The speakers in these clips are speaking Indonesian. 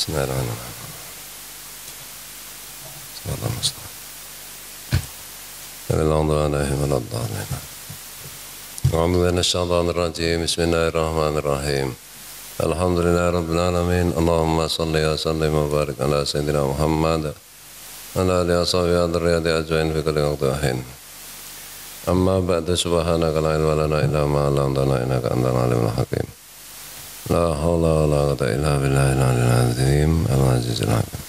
Bismillahirrahmanirrahim. Bismillahirrahmanirrahim. Alhamdulillahirrabbilalamin. Allahumma salli wa sallim wa barik ala sayyidina Muhammad ala alihi wa sahbihi wa dzurriyyati ajmain fi kulli waqtin. Amma ba'du, subhanaka la ilma lana illa ma 'allamtana innaka antal alimul hakim. La haula wa la quwwata illa billahil aliyyil azim al-azizil hakim.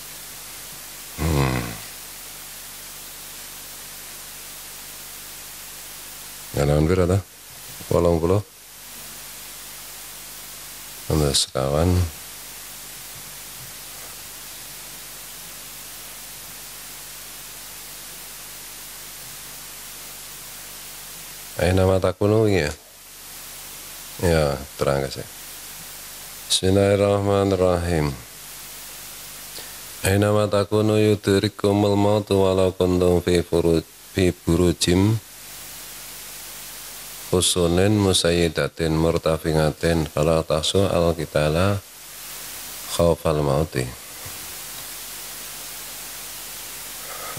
Jalan berada 80 Anda sekawan nama takunu ya terang kasih. Bismillahirrahmanirrahim. Aina ma takunu yudrikumul mautu walau kuntum fi burujim usunin musayyidatin murtafiqatin fala tahsu al-qitala khaufal mauti.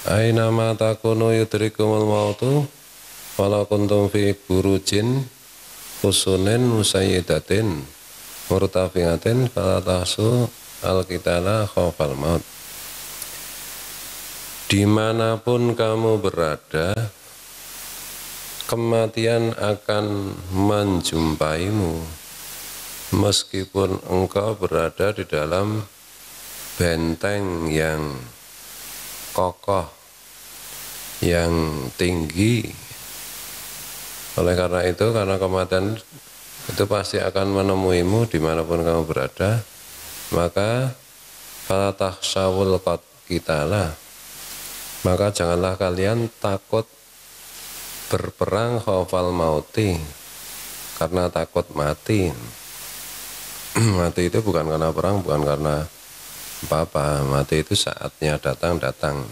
Aina ma takunu yudrikumul mautu walau kuntum fi burujin usunin musayyidatin murtafiqatin fala tahsu al-qitala khaufal maut. Dimanapun kamu berada, kematian akan menjumpaimu meskipun engkau berada di dalam benteng yang kokoh, yang tinggi. Oleh karena itu, karena kematian itu pasti akan menemuimu dimanapun kamu berada, maka fala takhshawul qitala, maka janganlah kalian takut berperang khaufal mauti, karena takut mati. Mati itu bukan karena perang, bukan karena apa-apa. Mati itu saatnya datang.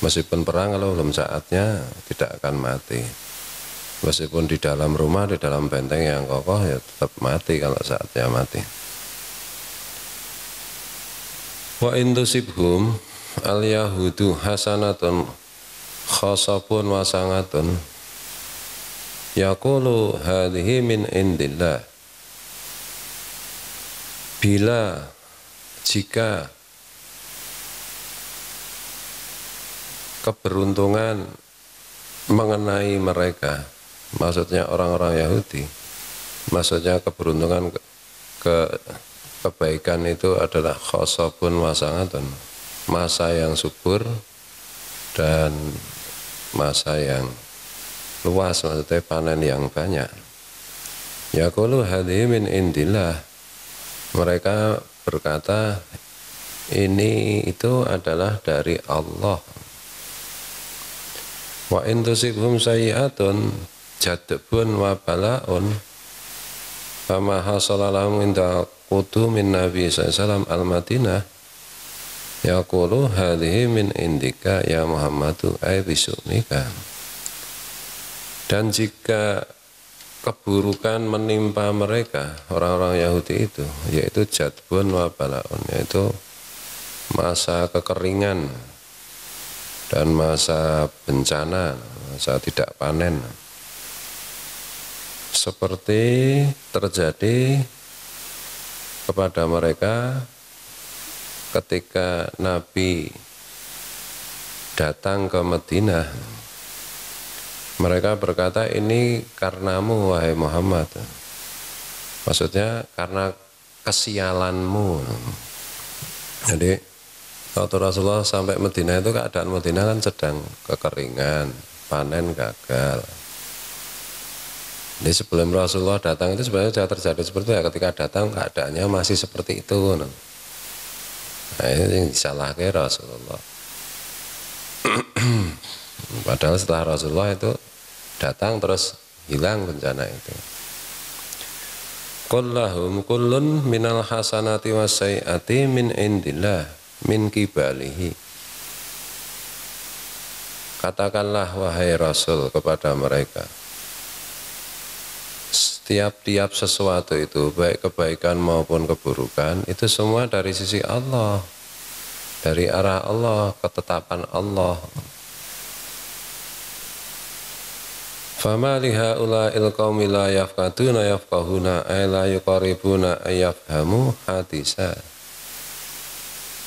Meskipun perang, kalau belum saatnya tidak akan mati. Meskipun di dalam rumah, di dalam benteng yang kokoh, ya tetap mati kalau saatnya mati. Wa intusibhum al-yahudu hasanatun khasabun wasangatun yaqulu hadhihi min indillah. Bila jika keberuntungan mengenai mereka, maksudnya orang-orang Yahudi, maksudnya keberuntungan kebaikan itu adalah khasabun wasangatun, masa yang subur dan masa yang luas, maksudnya panen yang banyak. Yaqulu hadhihi min indillah, mereka berkata ini itu adalah dari Allah. Wa in tusibhum sayyi'atun jadbun wa bala'un fama hasala lahum inda qudumin nabi sallallahu al-Madinah yaqulu hadhihi min indika ya Muhammadu ay bisumika. Dan jika keburukan menimpa mereka, orang-orang Yahudi itu, yaitu jadbun wa bala'un, yaitu masa kekeringan dan masa bencana, masa tidak panen, seperti terjadi kepada mereka ketika Nabi datang ke Madinah. Mereka berkata, ini karenamu wahai Muhammad, maksudnya karena kesialanmu. Jadi waktu Rasulullah sampai Madinah itu, keadaan Madinah kan sedang kekeringan, panen gagal. Jadi sebelum Rasulullah datang itu sebenarnya sudah terjadi seperti itu ya, ketika datang keadaannya masih seperti itu. Nah ini yang disalahkan Rasulullah. Padahal setelah Rasulullah itu datang terus hilang bencana itu. Qul lahum kullun minal hasanati wassayyiati min indillah min kibalihi. Katakanlah wahai Rasul kepada mereka, tiap-tiap sesuatu itu, baik kebaikan maupun keburukan, itu semua dari sisi Allah, dari arah Allah, ketetapan Allah. Fama lihaula'il qaumi la yafqaduna yafqahuna ay la yuqaribuna ay yafhamu hadisa.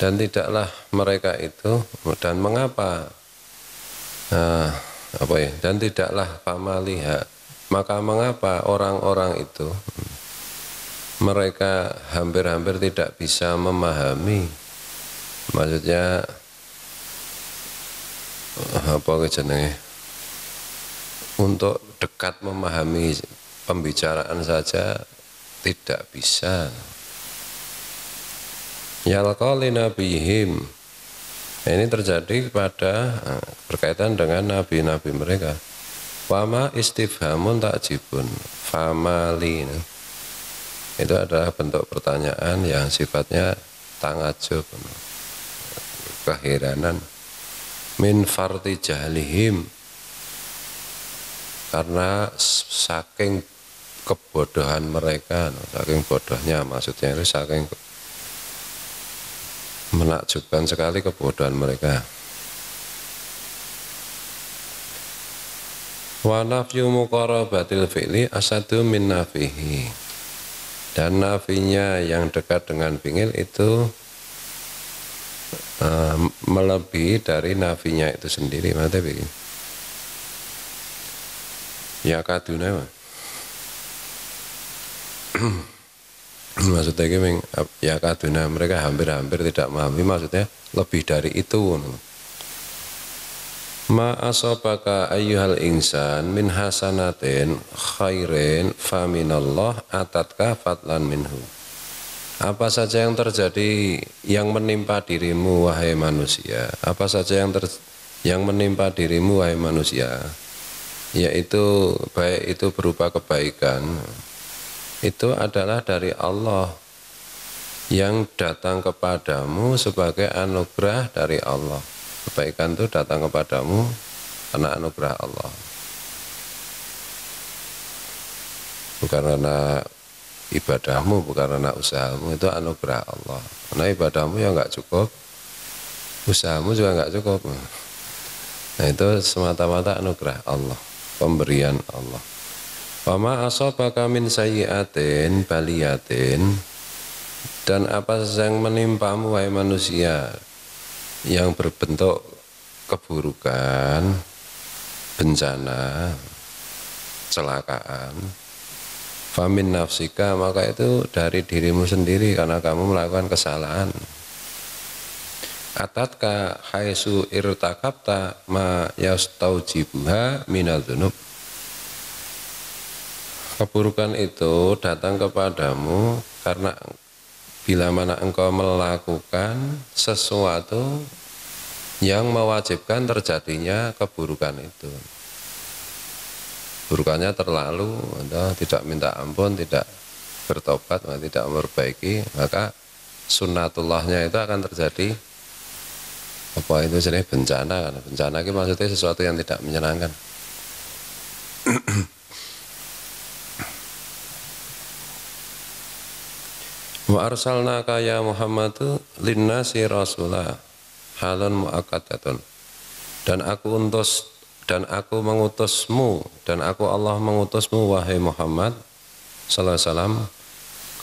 Dan tidaklah mereka itu, dan mengapa dan tidaklah fama liha, maka mengapa orang-orang itu mereka hampir-hampir tidak bisa memahami, maksudnya apa jenenge, untuk dekat memahami pembicaraan saja tidak bisa. Yalqali nabihim, ini terjadi pada berkaitan dengan nabi-nabi mereka. Fama istifhamun takjibun, famali, itu adalah bentuk pertanyaan yang sifatnya tangajub, keheranan. Min farti jahlihim, karena saking kebodohan mereka, saking bodohnya, maksudnya itu saking menakjubkan sekali kebodohan mereka. Wa nafyu muqarabatil fi'li asadu min nafihi, dan nafinya yang dekat dengan fi'il itu melebihi dari nafinya itu sendiri. Maksudnya begini, ya kaduna maksudnya gini, ya kaduna, mereka hampir-hampir tidak memahami, maksudnya lebih dari itu. Ma asobaka ayyuhal insan min hasanatin khairin faminallah atatka fatlan minhu. Apa saja yang terjadi, yang menimpa dirimu wahai manusia, apa saja yang menimpa dirimu wahai manusia, yaitu baik itu berupa kebaikan, itu adalah dari Allah, yang datang kepadamu sebagai anugerah dari Allah. Kebaikan itu datang kepadamu karena anugerah Allah, bukan karena ibadahmu, bukan karena usahamu, itu anugerah Allah. Karena ibadahmu yang nggak cukup, usahamu juga nggak cukup. Nah, itu semata-mata anugerah Allah, pemberian Allah. Wama asobaka min sayyiatin baliyatin, dan apa yang menimpamu wahai manusia yang berbentuk keburukan, bencana, kecelakaan, famin nafsika, maka itu dari dirimu sendiri karena kamu melakukan kesalahan. Atatka haitsu irtakabta ma yastaujibuha minadz dzunub, keburukan itu datang kepadamu karena bila mana engkau melakukan sesuatu yang mewajibkan terjadinya keburukan itu. Burukannya terlalu, Anda tidak minta ampun, tidak bertobat, tidak memperbaiki, maka sunnatullahnya itu akan terjadi apa itu jenis bencana. Bencana itu maksudnya sesuatu yang tidak menyenangkan. Wa arsalnaka ya Muhammadu linnasi rasulah halun muakkadatun, dan aku mengutusmu, dan aku Allah mengutusmu wahai Muhammad sallallahu alaihi wasallam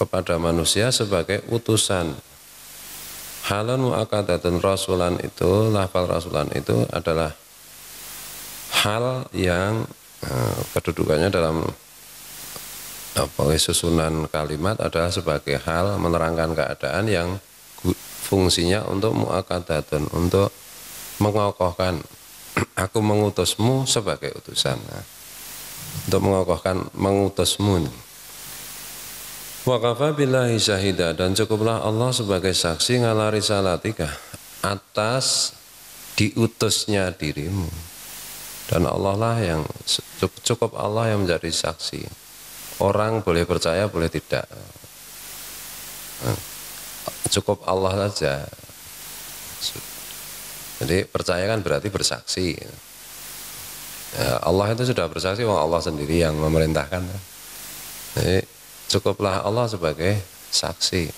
kepada manusia sebagai utusan. Halun muakkadatun, rasulan itu, lafal rasulan itu adalah hal yang kedudukannya dalam susunan kalimat adalah sebagai hal menerangkan keadaan yang fungsinya untuk muakkadatun, untuk mengokohkan. Aku mengutusmu sebagai utusan, untuk mengokohkan mengutusmu. Wa kafa billahi syahida, dan cukuplah Allah sebagai saksi ngala risalatika, atas diutusnya dirimu. Dan Allah lah yang cukup, Allah yang menjadi saksi. Orang boleh percaya, boleh tidak. Cukup Allah saja. Jadi percaya kan berarti bersaksi. Ya, Allah itu sudah bersaksi, Allah sendiri yang memerintahkan. Jadi, cukuplah Allah sebagai saksi.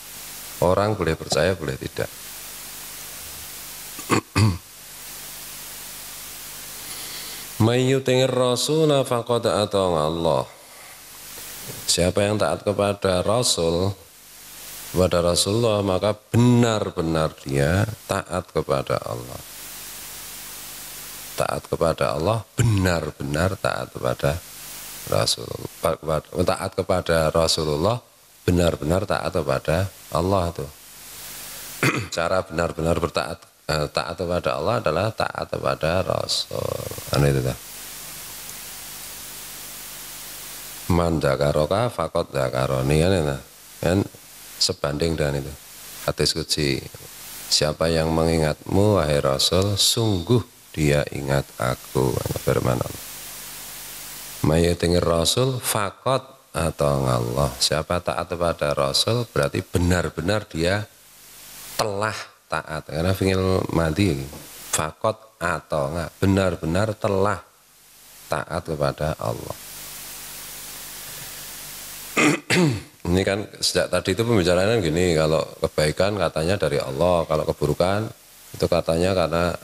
Orang boleh percaya, boleh tidak. Mayyutingir Rasul faqad ata'a Allah. Siapa yang taat kepada Rasul, kepada Rasulullah, maka benar-benar dia taat kepada Allah. Taat kepada Allah, benar-benar taat kepada Rasulullah. Taat kepada Rasulullah, benar-benar taat kepada Allah itu. Cara benar-benar taat kepada Allah adalah taat kepada Rasul. Itu dah. Man dzakaroka faqad dzakaroni kan sebanding dengan itu. Hadis qudsi. Siapa yang mengingatmu wahai Rasul, sungguh dia ingat aku. Firman Allah. Mayutingir Rasul faqad atau Allah. Siapa taat kepada Rasul berarti benar-benar dia telah taat. Karena fi'il madhi faqad atau enggak, benar-benar telah taat kepada Allah. Ini kan sejak tadi itu pembicaraannya gini, kalau kebaikan katanya dari Allah, kalau keburukan itu katanya karena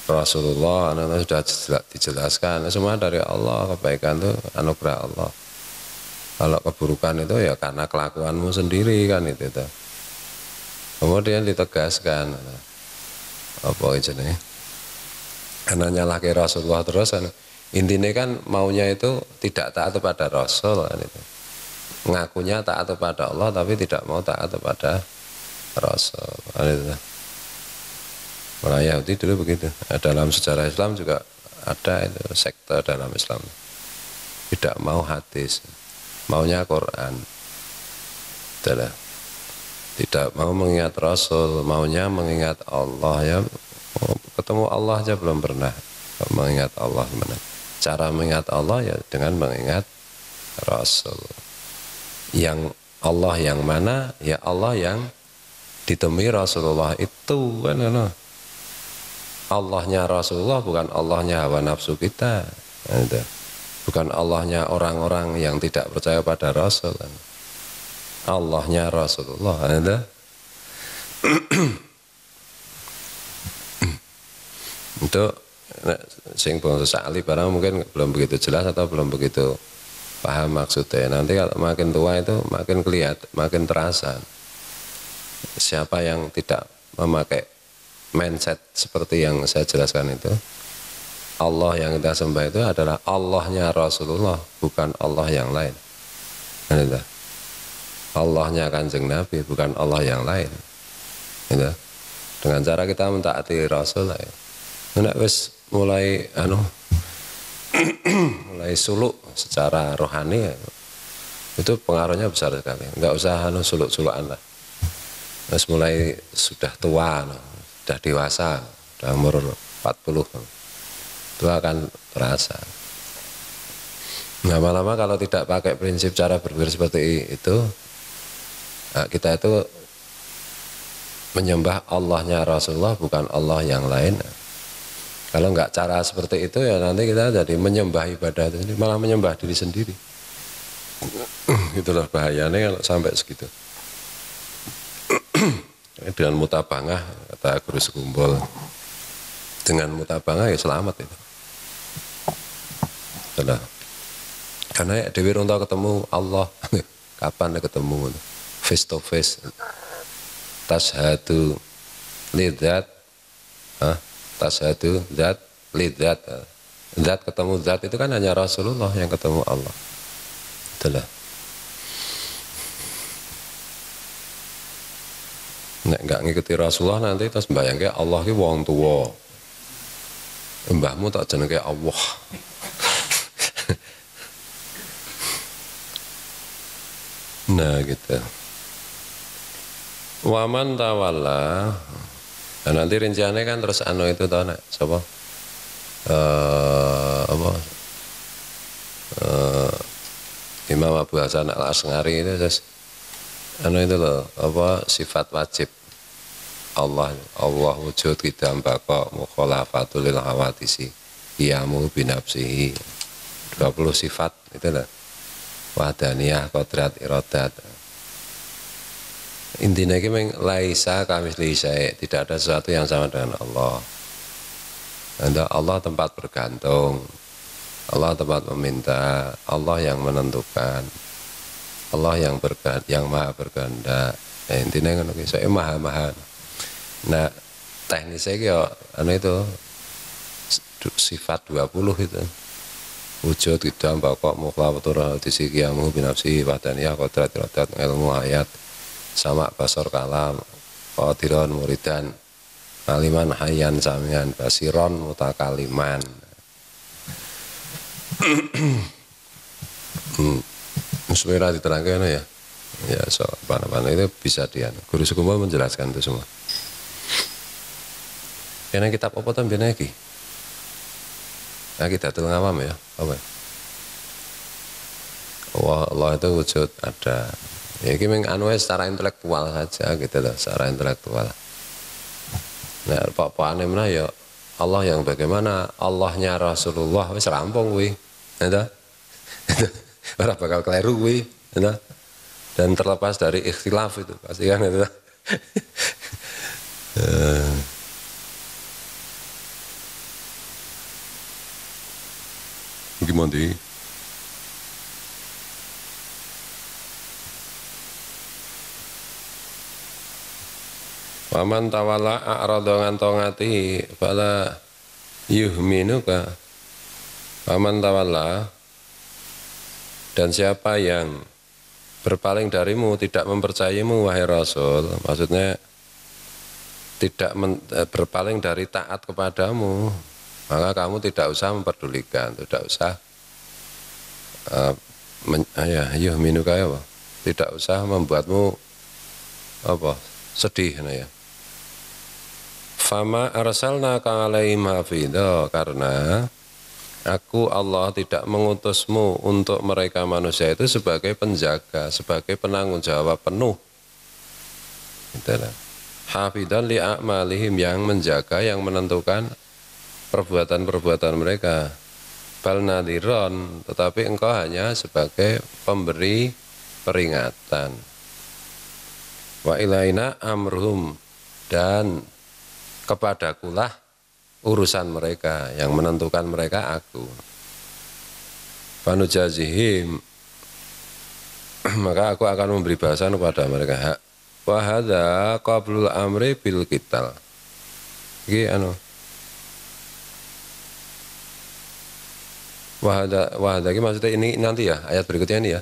Rasulullah, sudah dijelaskan semua dari Allah. Kebaikan itu anugerah Allah, kalau keburukan itu ya karena kelakuanmu sendiri kan itu. Kemudian ditegaskan apa itu nih, karena nyalahke Rasulullah terus kan, intinya kan maunya itu tidak taat kepada Rasul kan itu. Ngakunya taat kepada Allah tapi tidak mau taat kepada Rasul. Orang Yahudi dulu begitu. Dalam sejarah Islam juga ada itu sekte dalam Islam. Tidak mau hadis, maunya Quran. Tidak mau mengingat Rasul, maunya mengingat Allah. Ya, ketemu Allah aja belum pernah mengingat Allah gimana. Cara mengingat Allah ya dengan mengingat Rasul. Yang Allah yang mana? Ya Allah yang ditemui Rasulullah itu kan. Allahnya Rasulullah bukan Allahnya hawa nafsu kita. Bukan Allahnya orang-orang yang tidak percaya pada Rasul. Allahnya Rasulullah. Untuk sing bangsa sa'ali barang mungkin belum begitu jelas atau belum begitu paham maksudnya. Nanti kalau makin tua itu makin kelihatan, makin terasa siapa yang tidak memakai mindset seperti yang saya jelaskan itu. Allah yang kita sembah itu adalah Allahnya Rasulullah, bukan Allah yang lain. Allahnya Kanjeng Nabi, bukan Allah yang lain. Dengan cara kita mentaati Rasul ya. Nek wis mulai mulai suluk secara rohani ya, itu pengaruhnya besar sekali. Enggak usah suluk-sulukan lah. Terus mulai sudah tua, sudah dewasa, sudah umur 40, itu akan terasa. Lama-lama kalau tidak pakai prinsip cara berpikir seperti itu, kita itu menyembah Allahnya Rasulullah, bukan Allah yang lain. Kalau enggak cara seperti itu ya nanti kita jadi menyembah ibadah itu malah menyembah diri sendiri. Itulah bahayanya kalau sampai segitu. Dengan mutabangah, kata Guru Sekumbol, dengan mutabangah ya selamat itu. Sudah. Karena ya Dewi Ronto ketemu Allah, kapan ketemu? Face to face. Tashhadu lidzat, tashhadu zat lidzat. Zat ketemu zat itu kan hanya Rasulullah yang ketemu Allah. Itulah. Nek enggak ngikuti Rasulullah nanti terus bayangke Allah ki wong tuwa. Mbahmu tak jenenge Allah. Nah gitu. Waman tawalla. Nah, nanti rinciannya kan terus itu tau nek sapa? Imam Abu Hasan Al-Asghari itu terus itu loh, sifat wajib Allah wujud qidam baqa mukhalafatul lil hawadisi qiyamu binafsihi, 20 sifat itu lah. wahdaniyah, kodrat, iradat. Intinya ini memang laisa kamitslihi syai', tidak ada sesuatu yang sama dengan Allah. Allah tempat bergantung, Allah tempat meminta, Allah yang menentukan, Allah yang maha berkehendak. Intinya kan saya maha. Nah, teknisnya ya itu sifat 20 itu. Wujud, qidam, pokok, mukhla, watur, disi, qiyamu, binafsi, wahdaniyah, kodrat, iradat, ilmu, ayat, sama, basor, kalam, qadiron, muridan, aliman, hayyan, samian, basiron, mutakaliman. Supaya diterangkan ya. Ya, so apa-apa itu bisa dia. Guru Sukumbal menjelaskan itu semua. Karena kitab apa tuh biar lagi? Nah, kita tuh ngawam ya, apa? Allah itu wujud ada. Ya ini memang secara intelektual saja gitu loh, secara intelektual. Nah, apa-apa aneh mana ya Allah yang bagaimana? Allahnya Rasulullah wis rampung kuwi. Gitu. Ora bakal keliru kuwi, gitu. Dan terlepas dari ikhtilaf itu pasti kan itu. Gimana di? Waman tawalla a'rada ngantongati fala yuhminuka. Waman tawalla, dan siapa yang berpaling darimu, tidak mempercayamu wahai Rasul, maksudnya tidak berpaling dari taat kepadamu, maka kamu tidak usah memperdulikan, tidak usah yuhminuka apa? Tidak usah membuatmu apa? Sedih ya. Fama arsalnaka alaihim hafidha, karena aku Allah tidak mengutusmu untuk mereka manusia itu sebagai penjaga, sebagai penanggung jawab penuh. Itulah. Hafidhan li a'malihim, yang menjaga, yang menentukan perbuatan-perbuatan mereka. Bal nadhiron, tetapi engkau hanya sebagai pemberi peringatan. Wa ilaina amruhum, dan kepadakulah urusan mereka, yang menentukan mereka aku. Fanujazihim, maka aku akan memberi balasan kepada mereka. Wa hadza qablul amri bil qital. Iki wahada ini maksudnya ini nanti ya, ayat berikutnya ini ya.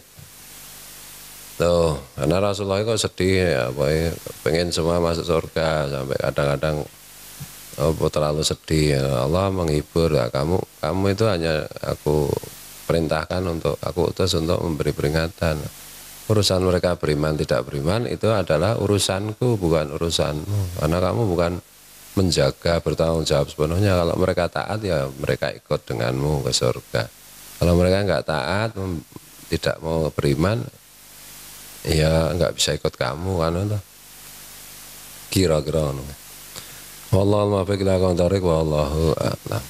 Tuh, karena Rasulullah itu sedih ya, pengen semua masuk surga, sampai kadang-kadang terlalu sedih ya. Allah menghibur ya, kamu itu hanya aku perintahkan untuk, aku utus untuk memberi peringatan. Urusan mereka beriman tidak beriman itu adalah urusanku, bukan urusanmu, karena kamu bukan menjaga, bertanggung jawab sepenuhnya. Kalau mereka taat ya mereka ikut denganmu ke surga. Kalau mereka nggak taat, tidak mau beriman, ya nggak bisa ikut kamu kan itu. Kira-kira. Wallahu a'lam bishawab, wallahu a'lam.